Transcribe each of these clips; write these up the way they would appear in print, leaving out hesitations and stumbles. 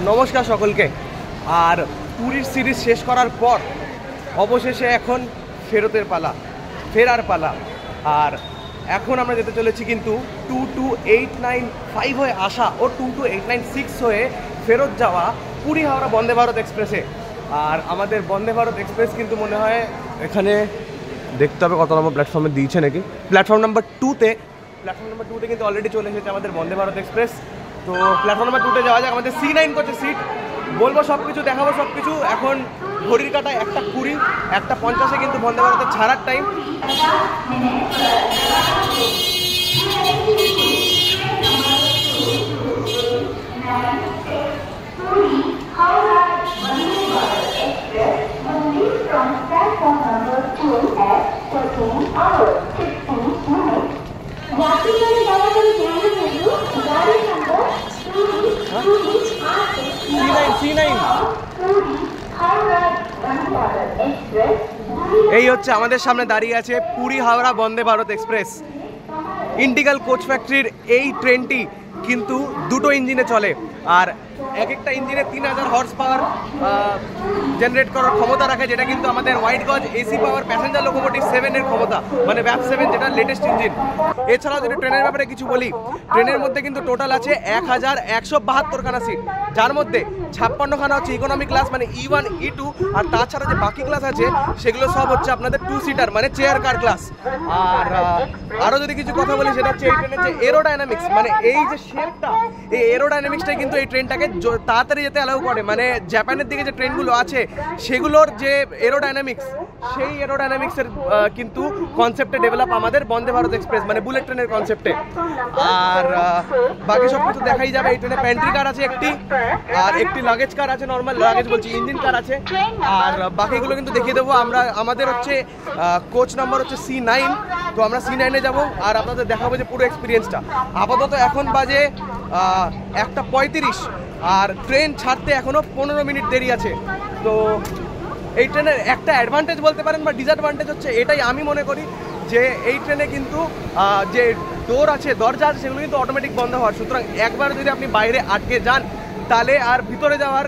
নমস্কার সকলকে। আর পুরীর সিরিজ শেষ করার পর অবশেষে এখন ফেরার পালা। আর এখন আমরা যেতে চলেছি কিন্তু 22895 হয়ে আসা ও 22896 হয়ে ফেরত যাওয়া পুরী হাওড়া বন্দে ভারত এক্সপ্রেসে। আর আমাদের বন্দে ভারত এক্সপ্রেস কিন্তু মনে হয় এখানে দেখতে হবে কত নম্বর প্ল্যাটফর্মে দিয়েছে নাকি। প্ল্যাটফর্ম নাম্বার 2তে কিন্তু অলরেডি চলে এসেছে আমাদের বন্দে ভারত এক্সপ্রেস। তো প্ল্যাটফর্ম নাম্বার 2তে যাওয়া যাক। আমাদের C9 করছে সিট, বলবো সব কিছু, দেখাবো সব কিছু। এখন ঘড়ির কাটায় 1:20, 1:50 কিন্তু বন্দে ভারতের ছাড়ার টাইম। এই হচ্ছে আমাদের সামনে দাঁড়িয়ে আছে Puri Howrah Vande Bharat express. Integral coach ফ্যাক্টরির এই ট্রেনটি কিন্তু দুটো ইঞ্জিনে চলে, আর এক একটা ইঞ্জিনে 3000 হর্স পাওয়ার জেনারেট করার ক্ষমতা রাখে, যেটা কিন্তু আমাদের হোয়াইট গজ এসি পাওয়ার প্যাসেঞ্জার লোকোমোটিভ 7 এর ক্ষমতা, মানে VAP 7 যেটা লেটেস্ট ইঞ্জিন। এছাড়াও যদি ট্রেনের ব্যাপারে কিছু বলি, ট্রেনের মধ্যে কিন্তু টোটাল আছে 1172 খানা সিট, যার মধ্যে 56 খানা হচ্ছে ইকোনমি ক্লাস মানে E1 E2, আর তাছাড়া যে বাকি ক্লাস আছে সেগুলো সব হচ্ছে আপনাদের 2 সিটার মানে চেয়ার কার ক্লাস। আর আরও যদি কিছু কথা বলি সেটা হচ্ছে এই ট্রেনের যে এরোডাইনামিক্স, মানে এই যে শেপটা, এই এরোডাইনামিক্সটাই কিন্তু এই ট্রেনটাকে তাড়াতাড়ি যেতে অ্যালাউ করে। মানে জাপানের দিকে যে ট্রেনগুলো আছে সেগুলোর যে এরোডাইনামিক্স, সেই এরোডাইনামিক্সের কিন্তু কনসেপ্টে ডেভেলপ আমাদের বন্দে ভারত এক্সপ্রেস, মানে বুলেট ট্রেনের কনসেপ্টে। আর বাকি সব কিছু দেখাই যাবে। এই ট্রেনে প্যান্ট্রি কার আছে একটি, আর একটি লাগেজ কার আছে, নর্মাল লাগেজ বলছি, ইঞ্জিন কার আছে। আর বাকিগুলো কিন্তু দেখিয়ে দেবো আমরা। আমাদের হচ্ছে কোচ নাম্বার হচ্ছে C9, তো আমরা C9-এ যাবো আর আপনাদের দেখাবো যে পুরো এক্সপিরিয়েন্সটা। আপাতত এখন বাজে 1:35, আর ট্রেন ছাড়তে এখনো 15 মিনিট দেরি আছে। তো এই ট্রেনের একটা অ্যাডভান্টেজ বলতে পারেন বা ডিসঅ্যাডভান্টেজ হচ্ছে এটাই আমি মনে করি, যে এই ট্রেনে কিন্তু যে দরজা আছে সেগুলো কিন্তু অটোমেটিক বন্ধ হওয়ার। সুতরাং একবার যদি আপনি বাইরে আটকে যান তাহলে আর ভিতরে যাওয়ার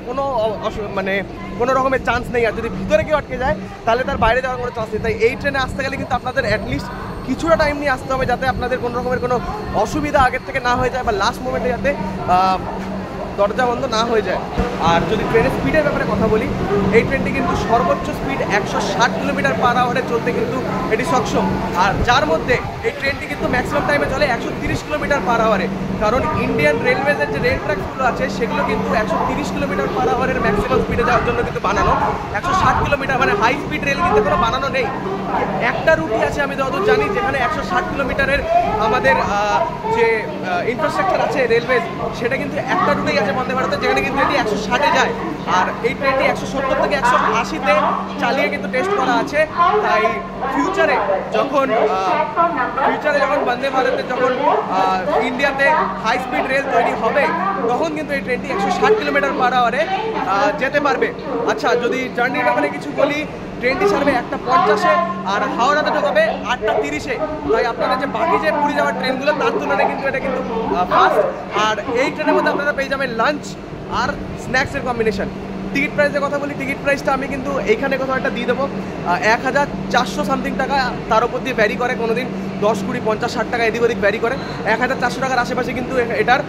কোনো রকমের চান্স নেই। আর যদি ভিতরে কেউ আটকে যায় তাহলে তার বাইরে যাওয়ার কোনো চান্স নেই। তাই এই ট্রেনে আসতে গেলে কিন্তু আপনাদের অ্যাটলিস্ট কিছুটা টাইম নিয়ে আসতে হবে, যাতে আপনাদের কোনো রকমের কোনো অসুবিধা আগের থেকে না হয়ে যায়, বা লাস্ট মোমেন্টে যাতে দরজা বন্ধ না হয়ে যায়। আর যদি ট্রেনের স্পিডের ব্যাপারে কথা বলি, এই ট্রেনটি কিন্তু সর্বোচ্চ স্পিড 160 কিলোমিটার/আওয়ারে চলতে কিন্তু এটি সক্ষম। আর যার মধ্যে এই ট্রেনটি কিন্তু ম্যাক্সিমাম টাইমে চলে 130 কিলোমিটার/আওয়ারে, কারণ ইন্ডিয়ান রেলওয়েজের যে রেল ট্র্যাকগুলো আছে সেগুলো কিন্তু 130 কিলোমিটার/আওয়ারের ম্যাক্সিমাম স্পিডে যাওয়ার জন্য কিন্তু বানানো। 160 কিলোমিটার মানে হাই স্পিড রেল কিন্তু কোনো বানানো নেই। একটা রুটই আছে আমি যতদূর জানি, যেখানে 160 কিলোমিটারের আমাদের যে ইনফ্রাস্ট্রাকচার আছে রেলওয়েজ, সেটা কিন্তু একটা রুটেই আছে বন্দে ভারতে, যেখানে কিন্তু এটি 160-এ যায়। আর এই ট্রেনটি 170 থেকে 180-তে চালিয়ে কিন্তু টেস্ট করা আছে। তাই ফিউচারে যখন বন্দে ভারতে যখন ইন্ডিয়াতে হাই স্পিড রেল তৈরি হবে, তখন কিন্তু এই ট্রেনটি 160 কিলোমিটার/আওয়ারে যেতে পারবে। আচ্ছা, যদি জার্নির ব্যাপারে কিছু বলি, ট্রেনটি ছাড়বে 1:50-এ আর হাওড়াতে ঢোকাবে 8:30-এ। তাই আপনাদের যে বাকি যে পুরী যাওয়ার ট্রেনগুলো তার তুলনায় কিন্তু এটা কিন্তু ফাস্ট। আর এই ট্রেনের মধ্যে আপনারা পেয়ে যাবেন লাঞ্চ আর স্ন্যাক্সের কম্বিনেশন। টিকিট প্রাইসের কথা বলি, টিকিট প্রাইসটা আমি কিন্তু এইখানে কোথাও একটা দিয়ে দেবো 1400 সামথিং টাকা, তার উপর দিয়ে ভ্যারি করে, কোনো দিন 10, 20, 50, 60 টাকা এদিক ওদিক ভ্যারি করে। 1400 টাকার আশেপাশে কিন্তু এটার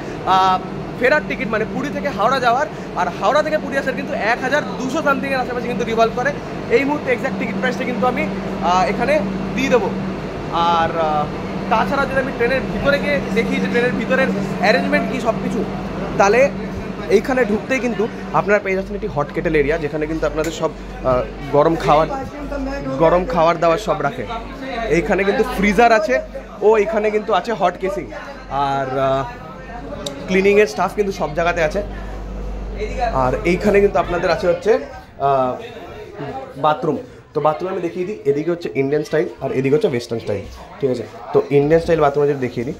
ফেরার টিকিট, মানে পুরী থেকে হাওড়া যাওয়ার, আর হাওড়া থেকে পুরী আসার কিন্তু 1200 সামথিংয়ের আশেপাশে কিন্তু রিভলভ করে। এই মুহূর্তে এক্স্যাক্ট টিকিট প্রাইসটা কিন্তু আমি এখানে দিয়ে দেবো। আর তাছাড়া যদি আমি ট্রেনের ভিতরে গিয়ে দেখি যে ট্রেনের ভিতরের অ্যারেঞ্জমেন্ট কী সব কিছু, তাহলে এইখানে ঢুকতেই কিন্তু আপনারা পেয়ে যাচ্ছেন একটি হট কেটেল এরিয়া, যেখানে কিন্তু আপনাদের সব গরম খাওয়ার দাওয়ার সব রাখে। এইখানে কিন্তু ফ্রিজার আছে, ও এখানে কিন্তু আছে হট কেসিং, আর ক্লিনিংয়ের স্টাফ কিন্তু সব জায়গাতে আছে। আর এইখানে কিন্তু আপনাদের আছে হচ্ছে বাথরুম। তো বাথরুম আমি দেখিয়ে দিই, এদিকে হচ্ছে ইন্ডিয়ান স্টাইল আর এদিকে হচ্ছে ওয়েস্টার্ন স্টাইল, ঠিক আছে। তো ইন্ডিয়ান স্টাইল বাথরুমে যদি দেখিয়ে দিই,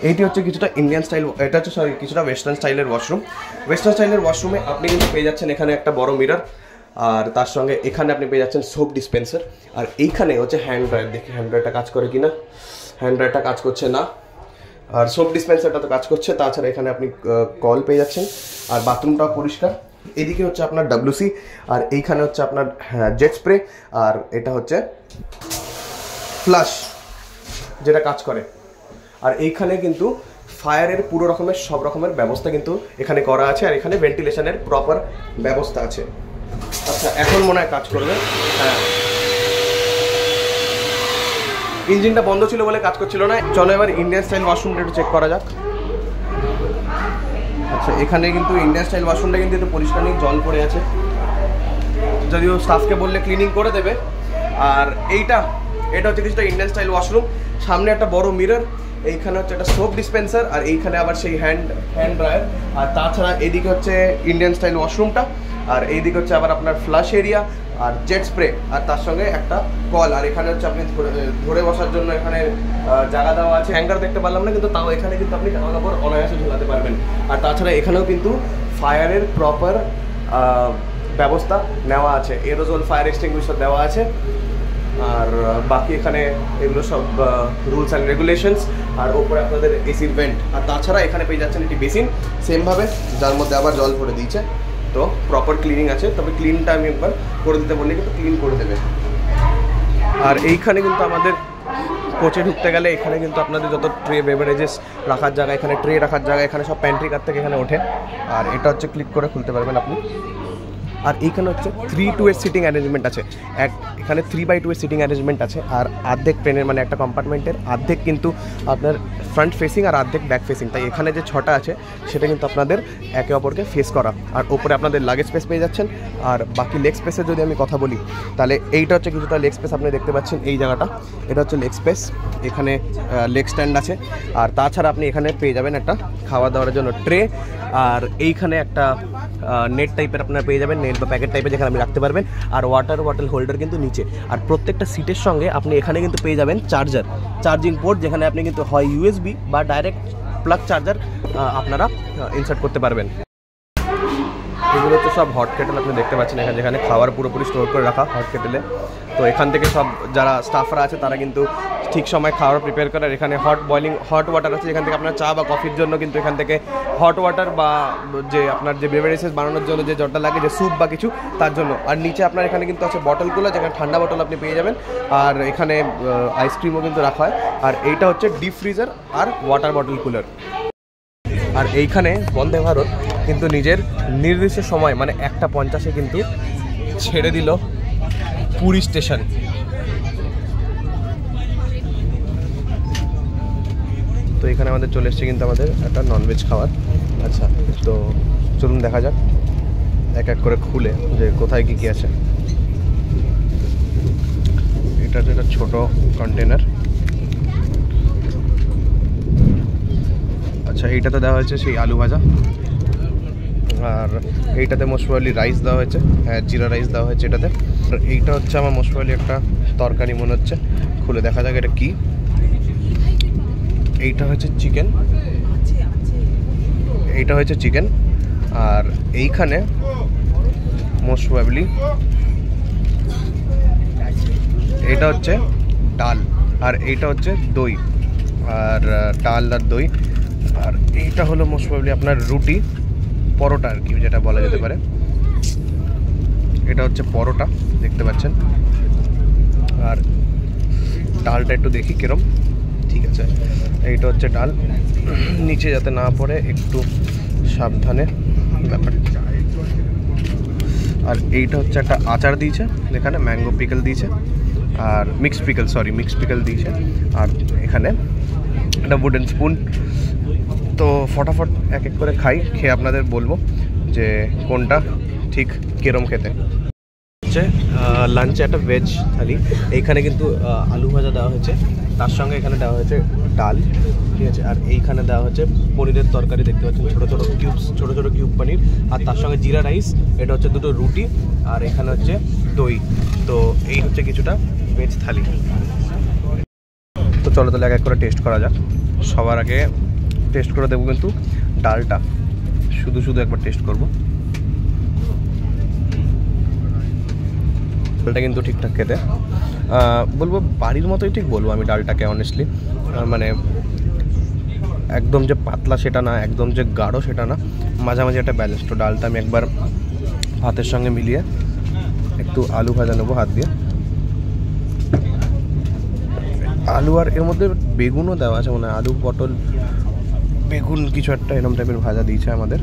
এইটি হচ্ছে কিছুটা ইন্ডিয়ান স্টাইল, এটা হচ্ছে কিছুটা ওয়েস্টার্ন স্টাইলের ওয়াশরুম। ওয়েস্টার্ন স্টাইলের ওয়াশরুমে আপনি কিন্তু পেয়ে যাচ্ছেন এখানে একটা বড় মিরর, আর তার সঙ্গে এখানে আপনি পেয়ে যাচ্ছেন সোপ ডিসপেন্সার, আর এইখানে হচ্ছে হ্যান্ড ড্রায়ার। দেখি হ্যান্ড ড্রায়ারটা কাজ করে কিনা। হ্যান্ড ড্রায়ারটা কাজ করছে না। আর সোপ ডিসপেন্সারটা তো কাজ করছে, তাছাড়া এখানে আপনি কল পেয়ে যাচ্ছেন। আর বাথরুমটাও পরিষ্কার। এদিকে হচ্ছে আপনার WC, আর এইখানে হচ্ছে আপনার জেট স্প্রে, আর এটা হচ্ছে ফ্লাশ যেটা কাজ করে। আর এইখানে কিন্তু ফায়ারের পুরো রকমের সব রকমের ব্যবস্থা কিন্তু এখানে করা আছে, আর এখানে ভেন্টিলেশনের প্রপার ব্যবস্থা আছে। আচ্ছা, এখন মনে হয় কাজ করবে। হ্যাঁ, ইঞ্জিনটা বন্ধ ছিল বলে কাজ করছিল না। চলো এবার ইন্ডিয়ান স্টাইল ওয়াশরুমটা একটু চেক করা যাক। আচ্ছা, এখানে কিন্তু ইন্ডিয়ান স্টাইল ওয়াশরুমটা কিন্তু একটু পরিষ্কার নেই, জল পড়ে আছে, যদিও স্টাফকে বললে ক্লিনিং করে দেবে। আর এটা হচ্ছে কিছুটা ইন্ডিয়ান স্টাইল ওয়াশরুম। সামনে একটা বড় মিরর, এইখানে হচ্ছে একটা সোপ ডিসপেন্সার, আর এইখানে আবার সেই হ্যান্ড ড্রায়ার। আর তাছাড়া এইদিকে হচ্ছে ইন্ডিয়ান স্টাইল ওয়াশরুমটা, আর এইদিকে হচ্ছে আবার আপনার ফ্লাশ এরিয়া আর জেট স্প্রে, আর তার সঙ্গে একটা কল। আর এখানে হচ্ছে আপনি ধরে বসার জন্য এখানে জায়গা দেওয়া আছে। হ্যাঙ্গার দেখতে পারলাম না, কিন্তু তাও এখানে কিন্তু আপনি জামা কাপড় অনায়াসে ঝোলাতে পারবেন। আর তাছাড়া এখানেও কিন্তু ফায়ারের প্রপার ব্যবস্থা নেওয়া আছে, এরোজল ফায়ার এক্সটিংগুইশার দেওয়া আছে। আর বাকি এখানে এগুলো সব রুলস অ্যান্ড রেগুলেশনস। আর ওপরে আপনাদের এসির ভেন্ট। আর তাছাড়া এখানে পেয়ে যাচ্ছেন একটি বেসিন সেমভাবে, যার মধ্যে আবার জল ভরে দিয়েছে। তো প্রপার ক্লিনিং আছে, তবে ক্লিনটা আমি একবার করে দিতে বললে কিন্তু ক্লিন করে দেবে। আর এইখানে কিন্তু আমাদের কোচে ঢুকতে গেলে এখানে কিন্তু আপনাদের যত ট্রে বেভারেজেস রাখার জায়গা, এখানে ট্রে রাখার জায়গা, এখানে সব প্যান্ট্রি কার থেকে এখানে ওঠে। আর এটা হচ্ছে ক্লিক করে খুলতে পারবেন আপনি। আর এইখানে হচ্ছে 3-2 এর সিটিং অ্যারেঞ্জমেন্ট আছে। এখানে 3/2 এর সিটিং অ্যারেঞ্জমেন্ট আছে। আর অর্ধেক ট্রেনের মানে একটা কম্পার্টমেন্টের অর্ধেক কিন্তু আপনার ফ্রন্ট ফেসিং আর অর্ধেক ব্যাক ফেসিং, তাই এখানে যে 6টা আছে সেটা কিন্তু আপনাদের একে অপরকে ফেস করা। আর ওপরে আপনাদের লাগেজ স্পেস পেয়ে যাচ্ছেন। আর বাকি লেগ স্পেসের যদি আমি কথা বলি, তাহলে এইটা হচ্ছে কিছুটা লেগ স্পেস। আপনি দেখতে পাচ্ছেন এই জায়গাটা, এটা হচ্ছে লেগ স্পেস। এখানে লেগ স্ট্যান্ড আছে। আর তাছাড়া আপনি এখানে পেয়ে যাবেন একটা খাওয়া দাওয়ার জন্য ট্রে। আর এইখানে একটা নেট টাইপের আপনারা পেয়ে যাবেন, নেট বা প্যাকেট টাইপের, যেখানে আপনি রাখতে পারবেন। আর ওয়াটার বটল হোল্ডার কিন্তু নিচে। আর প্রত্যেকটা সিটের সঙ্গে আপনি এখানে কিন্তু পেয়ে যাবেন চার্জিং পোর্ট, যেখানে আপনি কিন্তু হয় USB বা ডাইরেক্ট প্লাগ চার্জার আপনারা ইনসার্ট করতে পারবেন। এগুলো হচ্ছে সব হট কেটেল, আপনি দেখতে পাচ্ছেন এখানে, যেখানে খাবার পুরোপুরি স্টোর করে রাখা হট কেটেলে। তো এখান থেকে সব যারা স্টাফরা আছে তারা কিন্তু ঠিক সময় খাবার প্রিপেয়ার করে। আর এখানে হট ওয়াটার আছে, যেখান থেকে আপনার চা বা কফির জন্য কিন্তু এখান থেকে হট ওয়াটার বা যে আপনার যে বেভারেজেস বানানোর জন্য যে জলটা লাগে, যে স্যুপ বা কিছু, তার জন্য। আর নিচে আপনার এখানে কিন্তু আছে বটলগুলো, যেখানে ঠান্ডা বটল আপনি পেয়ে যাবেন। আর এখানে আইসক্রিমও কিন্তু রাখা হয়। আর এইটা হচ্ছে ডিপ ফ্রিজার আর ওয়াটার বটল কুলার। আর এইখানে বন্দে ভারত কিন্তু নিজের নির্দিষ্ট সময় মানে 1:50 কিন্তু ছেড়ে দিল পুরী স্টেশন। তো এখানে আমাদের চলে এসছে কিন্তু আমাদের একটা ননভেজ খাবার। আচ্ছা, তো চলুন দেখা যাক এক এক করে খুলে যে কোথায় কী কী আছে। এটা একটা ছোট কন্টেনার। আচ্ছা, এইটাতে দেওয়া হয়েছে সেই আলু ভাজা। আর এইটাতে মোস্ট প্রবাবলি রাইস দেওয়া হয়েছে, হ্যাঁ জিরা রাইস দেওয়া হয়েছে এটাতে। আর এইটা হচ্ছে আমার মোস্ট প্রবাবলি একটা তরকারি মনে হচ্ছে, খুলে দেখা যাক এটা কি। এইটা হচ্ছে চিকেন, এইটা হচ্ছে চিকেন। আর এইখানে মোস্ট প্রবাবলি এটা হচ্ছে ডাল, আর এইটা হচ্ছে দই। আর ডাল আর দই। আর এইটা হলো মোস্ট প্রবাবলি আপনার রুটি, পরোটা আর কি যেটা বলা যেতে পারে। এটা হচ্ছে পরোটা, দেখতে পাচ্ছেন। আর ডালটা একটু দেখি কিরম, ঠিক আছে। এইটা হচ্ছে ডাল, নিচে যাতে না পড়ে একটু সাবধানে ব্যাপার। আর এইটা হচ্ছে একটা আচার দিয়েছে, এখানে ম্যাঙ্গো পিকল দিয়েছে, আর মিক্সড পিকল দিয়েছে। আর এখানে একটা উডেন স্পুন। তো ফটাফট এক এক করে খেয়ে আপনাদের বলবো যে কোনটা ঠিক কিরম খেতে। হচ্ছে লাঞ্চে একটা ভেজ থালি। এইখানে কিন্তু আলু ভাজা দেওয়া হয়েছে, তার সঙ্গে এখানে দেওয়া হয়েছে ডাল, ঠিক আছে। আর এইখানে দেওয়া হচ্ছে পনিরের তরকারি, দেখতে পাচ্ছেন ছোটো ছোটো কিউব পনির। আর তার সঙ্গে জিরা রাইস, এটা হচ্ছে দুটো রুটি, আর এখানে হচ্ছে দই। তো এই হচ্ছে কিছুটা ভেজ থালি। তো চলো তাহলে এক এক করে টেস্ট করা যাক। সবার আগে টেস্ট করে দেবো কিন্তু ডালটা, শুধু একবার টেস্ট করবো। ডালটা কিন্তু ঠিকঠাক খেতে, বলবো বাড়ির মতোই ঠিক বলবো আমি ডালটাকে অনেস্টলি। মানে একদম যে পাতলা সেটা না, একদম যে গাঢ় সেটা না, মাঝামাঝি একটা ব্যালেন্স। তো ডালটা আমি একবার ভাতের সঙ্গে মিলিয়ে একটু আলু ভাজা নেবো হাত দিয়ে। আলু আর এর মধ্যে বেগুনও দেওয়া আছে, মানে আলু পটল বেগুন কিছু একটা এরকম টাইপের ভাজা দিয়েছে আমাদের।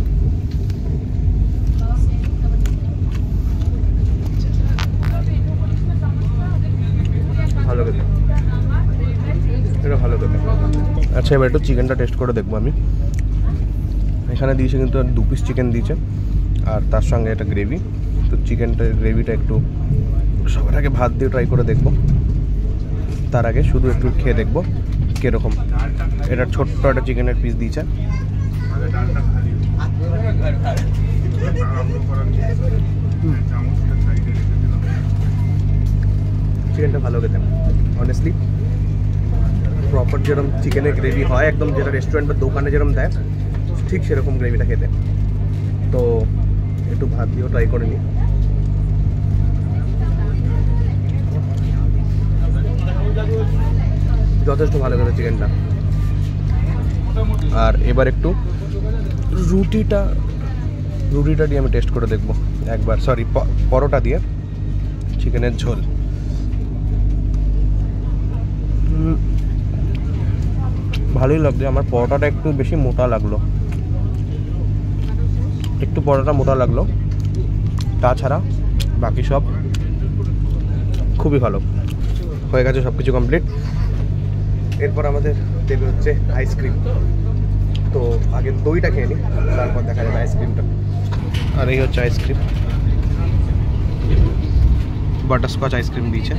ভালো খেতে, এটা ভালো খেতে। আচ্ছা, এবার একটু চিকেনটা টেস্ট করে দেখবো আমি। এখানে দিয়েছে কিন্তু 2 পিস চিকেন দিয়েছে, আর তার সঙ্গে একটা গ্রেভি। তো চিকেনটা গ্রেভিটা একটু সবার আগে ভাত দিয়ে ট্রাই করে দেখবো, তার আগে শুধু একটু খেয়ে দেখবো কীরকম। এটা ছোট্ট একটা চিকেনের পিস দিয়েছে। চিকেনটা ভালো খেতে অনেস্টলি, প্রপার যেরকম চিকেনের গ্রেভি হয় একদম, যেটা রেস্টুরেন্ট বা দোকানে যেরকম দেয় ঠিক সেরকম গ্রেভিটা খেতে। তো একটু ভাত দিয়েও ট্রাই করে নিই। যথেষ্ট ভালো খেতে চিকেনটা। আর এবার একটু রুটিটা দিয়ে আমি টেস্ট করে দেখবো একবার, সরি পরোটা দিয়ে চিকেনের ঝোল। ভালোই লাগছে। আমার পরোটাটা একটু বেশি মোটা লাগলো, একটু পরোটা মোটা লাগলো, তাছাড়া বাকি সব খুবই ভালো। হয়ে গেছে সব কিছু কমপ্লিট। এরপর আমাদের দেবে হচ্ছে আইসক্রিম। তো আগে দইটা খেয়ে নিই, তারপর দেখা যাবে আইসক্রিমটা। আর এই হচ্ছে আইসক্রিম, বাটারস্কচ আইসক্রিম দিয়েছে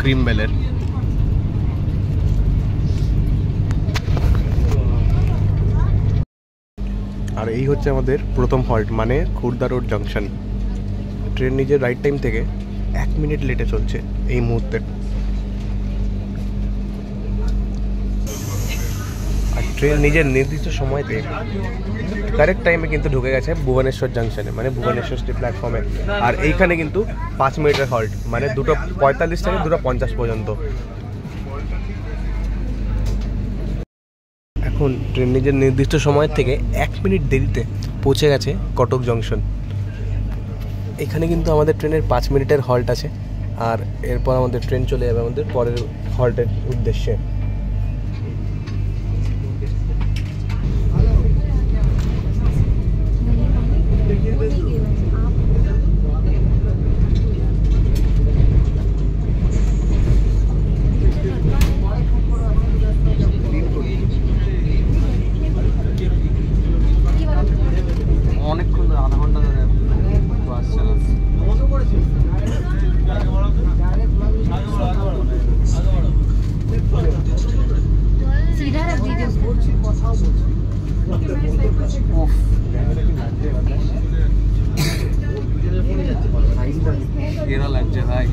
ক্রিম বেলের। আর এই হচ্ছে আমাদের প্রথম হল্ট, মানে খুর্দা রোড জাংশন। ট্রেন নিজের রাইট টাইম থেকে 1 মিনিট লেটে চলছে এই মুহূর্তে। আর ট্রেন নিজের নির্দিষ্ট সময়তে কারেক্ট টাইমে কিন্তু ঢুকে গেছে ভুবনেশ্বর জাংশনে, মানে ভুবনেশ্বর স্টেশন প্ল্যাটফর্মে। আর এইখানে কিন্তু 5 মিনিটের হল্ট, মানে 2:45 থেকে 2:50 পর্যন্ত। এখন ট্রেন নিজের নির্দিষ্ট সময়ের থেকে 1 মিনিট দেরিতে পৌঁছে গেছে কটক জংশন। এখানে কিন্তু আমাদের ট্রেনের 5 মিনিটের হল্ট আছে, আর এরপর আমাদের ট্রেন চলে যাবে আমাদের পরের হল্টের উদ্দেশ্যে। অনেকক্ষণ ধরে, আধা ঘন্টা ধরে আসছে না। এরা লাগছে ভাই।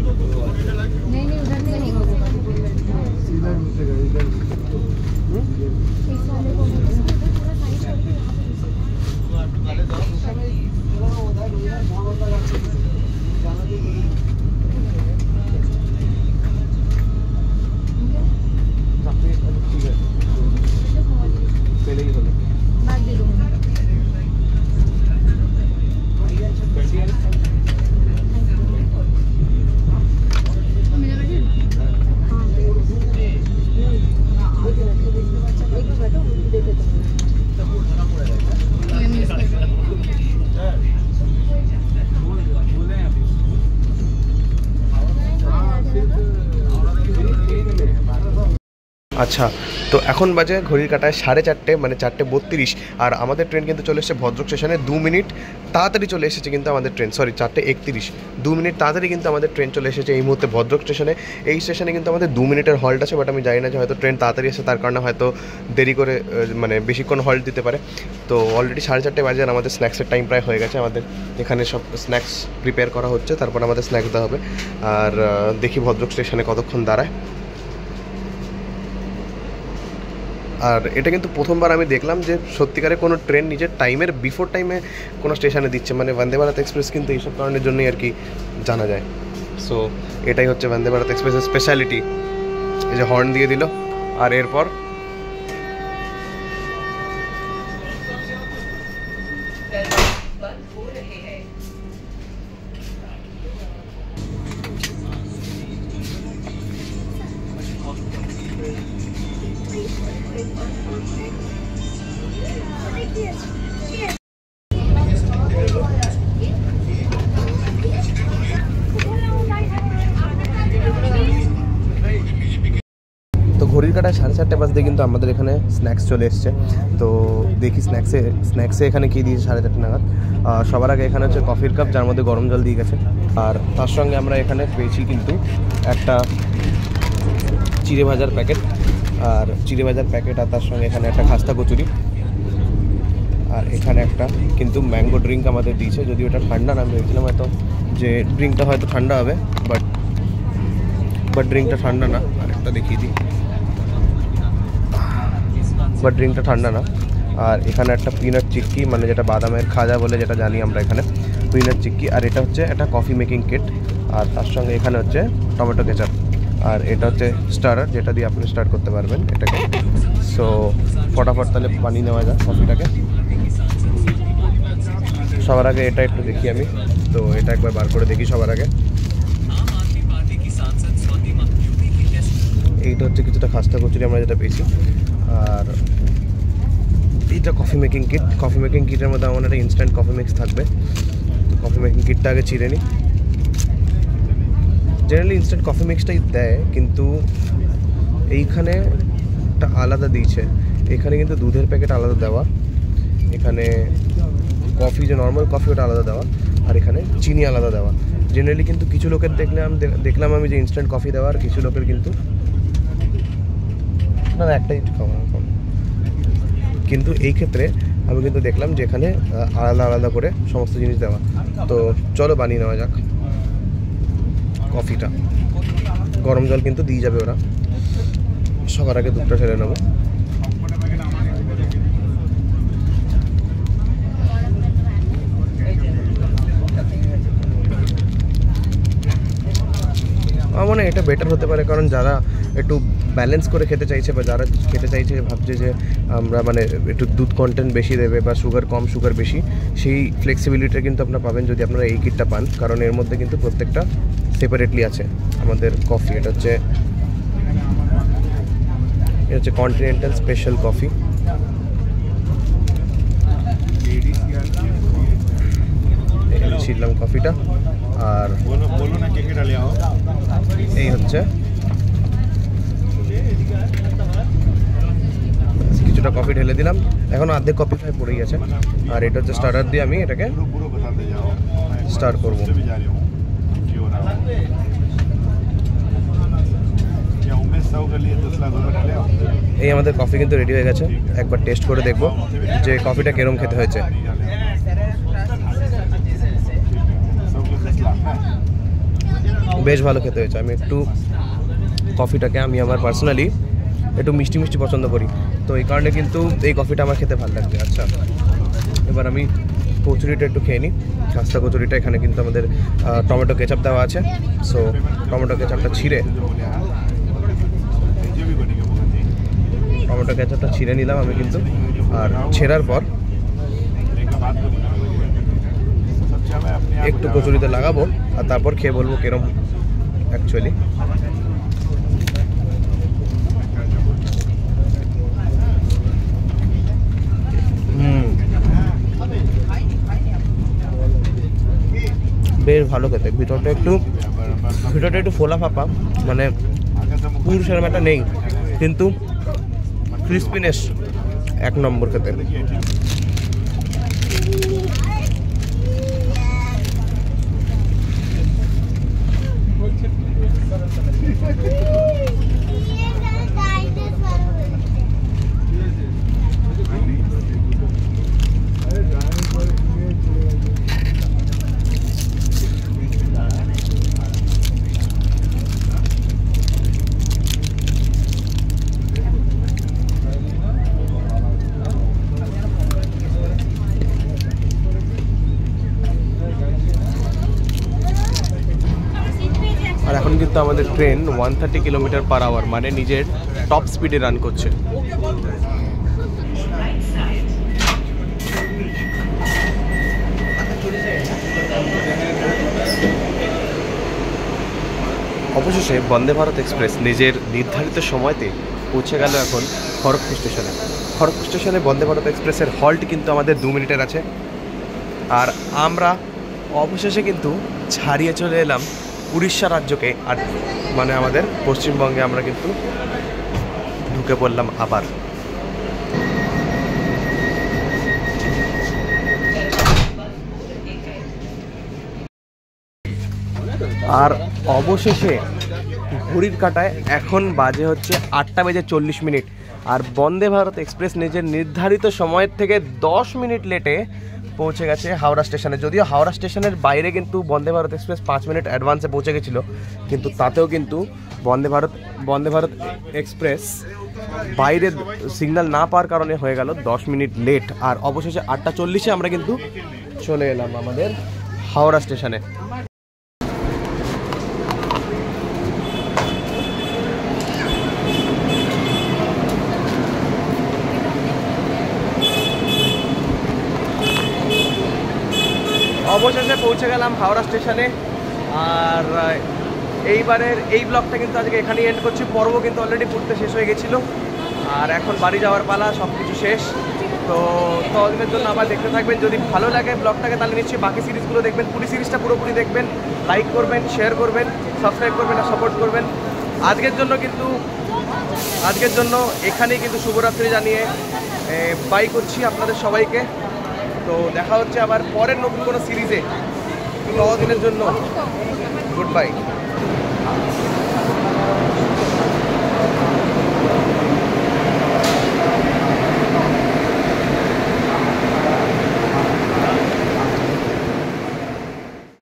আচ্ছা, তো এখন বাজে ঘড়ির কাঁটায় 4:30, মানে 4:32। আর আমাদের ট্রেন কিন্তু চলে এসেছে ভদ্রক স্টেশনে 2 মিনিট তাড়াতাড়ি চলে এসেছে কিন্তু আমাদের ট্রেন, সরি 4:31, 2 মিনিট তাড়াতাড়ি কিন্তু আমাদের ট্রেন চলে এসেছে এই মুহূর্তে ভদ্রক স্টেশনে। এই স্টেশনে কিন্তু আমাদের 2 মিনিটের হল্ট আছে, বাট আমি জানি না যে হয়তো ট্রেন তাড়াতাড়ি এসে তার কারণে হয়তো দেরি করে, মানে বেশিক্ষণ হল্ট দিতে পারে। তো অলরেডি 4:30 বাজে, আর আমাদের স্ন্যাক্সের টাইম প্রায় হয়ে গেছে। আমাদের এখানে সব স্ন্যাক্স প্রিপেয়ার করা হচ্ছে, তারপর আমাদের স্ন্যাক্স দেওয়া হবে। আর দেখি ভদ্রক স্টেশনে কতক্ষণ দাঁড়ায়। আর এটা কিন্তু প্রথমবার আমি দেখলাম যে সত্যিকারে কোনো ট্রেন নিজের টাইমের বিফোর টাইমে কোনো স্টেশনে দিচ্ছে, মানে বন্দে ভারত এক্সপ্রেস কিন্তু এইসব কারণের জন্যই আর কি জানা যায়। সো এটাই হচ্ছে বন্দে ভারত এক্সপ্রেসের স্পেশালিটি। এই যে হর্ন দিয়ে দিল, আর এরপর ঘড়ির কাটায় 4:30 বাজতে কিন্তু আমাদের এখানে স্ন্যাক্স চলে এসছে। তো দেখি স্ন্যাক্সে এখানে কী দিয়েছে 4:30 নাগাদ। সবার আগে এখানে হচ্ছে কফির কাপ, যার মধ্যে গরম জল দিয়ে গেছে। আর তার সঙ্গে আমরা এখানে পেয়েছি কিন্তু একটা চিড়ে ভাজার প্যাকেট, আর তার সঙ্গে এখানে একটা খাস্তা কচুরি, আর এখানে একটা কিন্তু ম্যাঙ্গো ড্রিঙ্ক আমাদের দিয়েছে। যদিও ওটা ঠান্ডা না, আমি ভেবেছিলাম হয়তো যে ড্রিঙ্কটা হয়তো ঠান্ডা হবে, বাট ড্রিঙ্কটা ঠান্ডা না। আরেকটা দেখিয়ে দিই, বাট ড্রিঙ্কটা ঠান্ডা না। আর এখানে একটা পিনাট চিক্কি, মানে যেটা বাদামের খাজা বলে যেটা জানি আমরা এখানে, পিনাট চিক্কি। আর এটা হচ্ছে একটা কফি মেকিং কিট, আর তার সঙ্গে এখানে হচ্ছে টমেটো কেচাপ। আর এটা হচ্ছে স্টারার, যেটা দিয়ে আপনি স্টার্ট করতে পারবেন এটাকে। সো ফটাফট তাহলে বানিয়ে নেওয়া যায় কফিটাকে। সবার আগে এটা একটু দেখি আমি, তো এটা একবার বার করে দেখি সবার আগে। এইটা হচ্ছে কিছুটা খাস্তা কচুরি আমরা যেটা পেয়েছি। আর এইটা কফি মেকিং কিটের মধ্যে আমার একটা ইনস্ট্যান্ট কফি মিক্স থাকবে। তো কফি মেকিং কিটটা আগে চিড়ে নিই। জেনারেলি ইনস্ট্যান্ট কফি মিক্সটাই দেয়, কিন্তু এইখানে একটা আলাদা দিয়েছে। এখানে কিন্তু দুধের প্যাকেট আলাদা দেওয়া, এখানে কফি যে নর্মাল কফি ওটা আলাদা দেওয়া, আর এখানে চিনি আলাদা দেওয়া। জেনারেলি কিন্তু কিছু লোকের দেখলাম আমি যে ইনস্ট্যান্ট কফি দেওয়া, আর কিছু লোকের কিন্তু না একটাই খাওয়া কম। কিন্তু এই ক্ষেত্রে আমি কিন্তু দেখলাম যে এখানে আলাদা করে সমস্ত জিনিস দেওয়া। তো চলো বানিয়ে নেওয়া যাক কফিটা। গরম জল কিন্তু দিয়ে যাবে ওরা। সবার আগে দুধটা ঢেলে নেবো। আমার মনে হয় এটা বেটার হতে পারে, কারণ যারা একটু ব্যালেন্স করে খেতে চাইছে, বা যারা খেতে চাইছে ভাবছে যে আমরা মানে একটু দুধ কন্টেন্ট বেশি দেবে বা সুগার কম সুগার বেশি, সেই ফ্লেক্সিবিলিটিটা কিন্তু আপনারা পাবেন যদি আপনারা এই কিটটা পান। কারণ এর মধ্যে কিন্তু প্রত্যেকটা সেপারেটলি আছে আমাদের কফি। এটা হচ্ছে কন্টিনেন্টাল স্পেশাল কফি। ছিলাম কফিটা, আর এই হচ্ছে কিছুটা কফি ঢেলে দিলাম। এখন অর্ধেক কফি খাই পড়েই আছে। আর এটা হচ্ছে স্টার্টার দিয়ে আমি এটাকে স্টার্ট করব। এই আমাদের কফি কিন্তু রেডি হয়ে গেছে। একবার টেস্ট করে দেখবো যে কফিটা কিরম খেতে হয়েছে। বেশ ভালো খেতে হয়েছে। আমি একটু কফিটাকে আমার পার্সোনালি একটু মিষ্টি পছন্দ করি, তো এই কারণে কিন্তু এই কফিটা আমার খেতে ভালো লাগছে। আচ্ছা, এবার আমি কচুরিটা একটু খেয়ে নিই। খাস্তা কচুরিটা এখানে কিন্তু আমাদের টমেটো কেচাপ দেওয়া আছে। সো টমেটো কেচাপটা ছিঁড়ে নিলাম আমি কিন্তু। আর ছেঁড়ার পর একটু কচুরিতে লাগাবো, আর তারপর খেয়ে বলবো কিরম অ্যাকচুয়ালি। বেশ ভালো খেতে। ভিতরটা একটু ফোলা ফাঁপা, মানে পুর সেরকম একটা নেই, কিন্তু ক্রিস্পিনেস এক নম্বর খেতে। আর এখন কিন্তু আমাদের ট্রেন 130 কিলোমিটার/আওয়ার, মানে নিজের টপ স্পিডে রান করছে। অবশেষে বন্দে ভারত এক্সপ্রেস নিজের নির্ধারিত সময়তে পৌঁছে গেল এখন খড়গপুর স্টেশনে। খড়গপুর স্টেশনে বন্দে ভারত এক্সপ্রেসের হল্ট কিন্তু আমাদের 2 মিনিটের আছে। আর আমরা অবশেষে কিন্তু ছাড়িয়ে চলে এলাম উড়িষ্যা রাজ্যকে, আর মানে আমাদের পশ্চিমবঙ্গে আমরা কিন্তু ঢুকে পড়লাম আবার। আর অবশেষে ঘড়ির কাঁটায় এখন বাজে হচ্ছে 8:40। আর বন্দে ভারত এক্সপ্রেস নিজের নির্ধারিত সময়ের থেকে 10 মিনিট লেটে পৌঁছে গেছে হাওড়া স্টেশনে। যদিও হাওড়া স্টেশনের বাইরে কিন্তু বন্দে ভারত এক্সপ্রেস 5 মিনিট অ্যাডভান্সে পৌঁছে গেছিলো, কিন্তু তাতেও কিন্তু বন্দে ভারত এক্সপ্রেস বাইরে সিগন্যাল না পাওয়ার কারণে হয়ে গেল 10 মিনিট লেট। আর অবশেষে 8:40-এ আমরা কিন্তু চলে এলাম আমাদের হাওড়া স্টেশনে। অবশেষে পৌঁছে গেলাম হাওড়া স্টেশনে। আর এইবারের এই ব্লগটা কিন্তু আজকে এখানেই এন্ড করছি। পর্ব কিন্তু অলরেডি ঘুরতে শেষ হয়ে গেছিলো, আর এখন বাড়ি যাওয়ার পালা, সব কিছু শেষ। তো ততদিনের জন্য আবার দেখতে থাকবেন। যদি ভালো লাগে ব্লগটাকে তাহলে নিশ্চয়ই বাকি সিরিজগুলো দেখবেন। পুরী সিরিজটা পুরোপুরি দেখবেন, লাইক করবেন, শেয়ার করবেন, সাবস্ক্রাইব করবেন আর সাপোর্ট করবেন। আজকের জন্য এখানেই কিন্তু শুভরাত্রি জানিয়ে বাই করছি আপনাদের সবাইকে। তো দেখা হচ্ছে আবার পরের নতুন কোনো সিরিজে। ততদিনের জন্য গুড বাই।